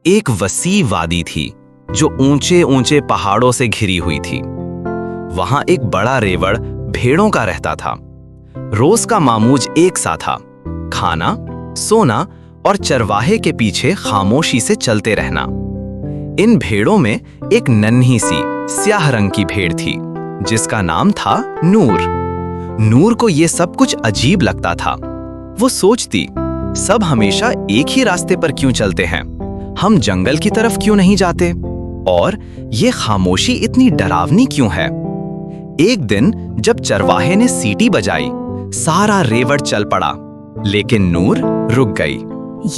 एक वसी वादी थी जो ऊंचे ऊंचे पहाड़ों से घिरी हुई थी। वहां एक बड़ा रेवड़ भेड़ों का रहता था। रोज का मामूज एक सा था, खाना, सोना और चरवाहे के पीछे खामोशी से चलते रहना। इन भेड़ों में एक नन्ही सी स्याह रंग की भेड़ थी जिसका नाम था नूर। नूर को ये सब कुछ अजीब लगता था। वो सोचती, सब हमेशा एक ही रास्ते पर क्यों चलते हैं? हम जंगल की तरफ क्यों नहीं जाते? और ये खामोशी इतनी डरावनी क्यों है? एक दिन जब चरवाहे ने सीटी बजाई, सारा रेवड़ चल पड़ा, लेकिन नूर रुक गई।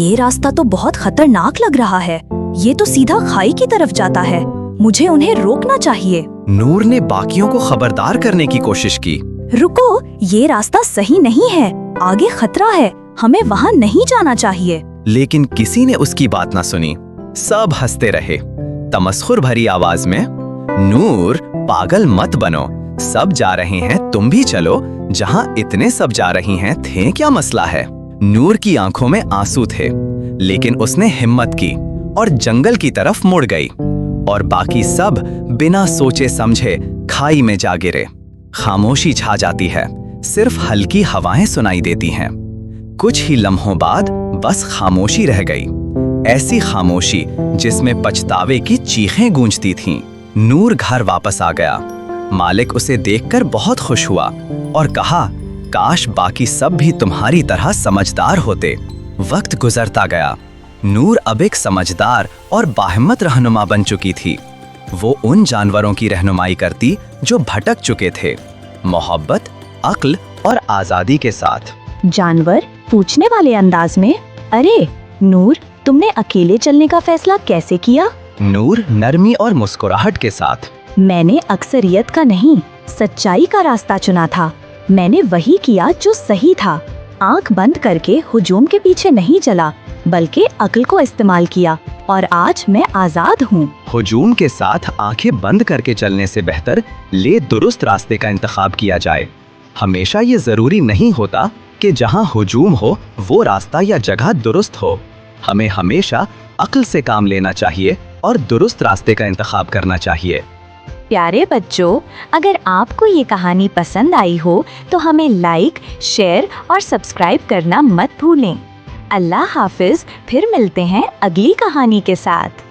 ये रास्ता तो बहुत खतरनाक लग रहा है। ये तो सीधा खाई की तरफ जाता है। मुझे उन्हें रोकना चाहिए। नूर ने बाकियों को खबरदार करने की कोशिश की। रुको, ये रास्ता सही नहीं है। आगे खतरा है, हमें वहाँ नहीं जाना चाहिए। लेकिन किसी ने उसकी बात ना सुनी। सब हंसते रहे, तमस्खुर भरी आवाज में, नूर पागल मत बनो, सब जा रहे हैं, तुम भी चलो। जहां इतने सब जा रही हैं, थे क्या मसला है? नूर की आंखों में आंसू थे, लेकिन उसने हिम्मत की और जंगल की तरफ मुड़ गई। और बाकी सब बिना सोचे समझे खाई में जा गिरे। खामोशी छा जाती है, सिर्फ हल्की हवाएं सुनाई देती हैं। कुछ ही लम्हों बाद बस खामोशी रह गई, ऐसी खामोशी जिसमें पछतावे की चीखें गूंजती थीं। नूर घर वापस आ गया। मालिक उसे देखकर बहुत खुश हुआ और कहा, काश बाकी सब भी तुम्हारी तरह समझदार होते। वक्त गुजरता गया। नूर अब एक समझदार और बाहिम्मत रहनुमा बन चुकी थी। वो उन जानवरों की रहनुमाई करती जो भटक चुके थे, मोहब्बत, अक्ल और आजादी के साथ। जानवर पूछने वाले अंदाज में, अरे नूर, तुमने अकेले चलने का फैसला कैसे किया? नूर नरमी और मुस्कुराहट के साथ, मैंने अक्सरियत का नहीं, सच्चाई का रास्ता चुना था। मैंने वही किया जो सही था। आंख बंद करके हुजूम के पीछे नहीं चला, बल्कि अक्ल को इस्तेमाल किया, और आज मैं आजाद हूँ। हुजूम के साथ आंखें बंद करके चलने से बेहतर ले दुरुस्त रास्ते का इंतखाब किया जाए। हमेशा ये जरूरी नहीं होता कि जहाँ हुजूम हो वो रास्ता या जगह दुरुस्त हो। हमें हमेशा अक्ल से काम लेना चाहिए और दुरुस्त रास्ते का इंतखाब करना चाहिए। प्यारे बच्चों, अगर आपको ये कहानी पसंद आई हो तो हमें लाइक, शेयर और सब्सक्राइब करना मत भूलें। अल्लाह हाफिज, फिर मिलते हैं अगली कहानी के साथ।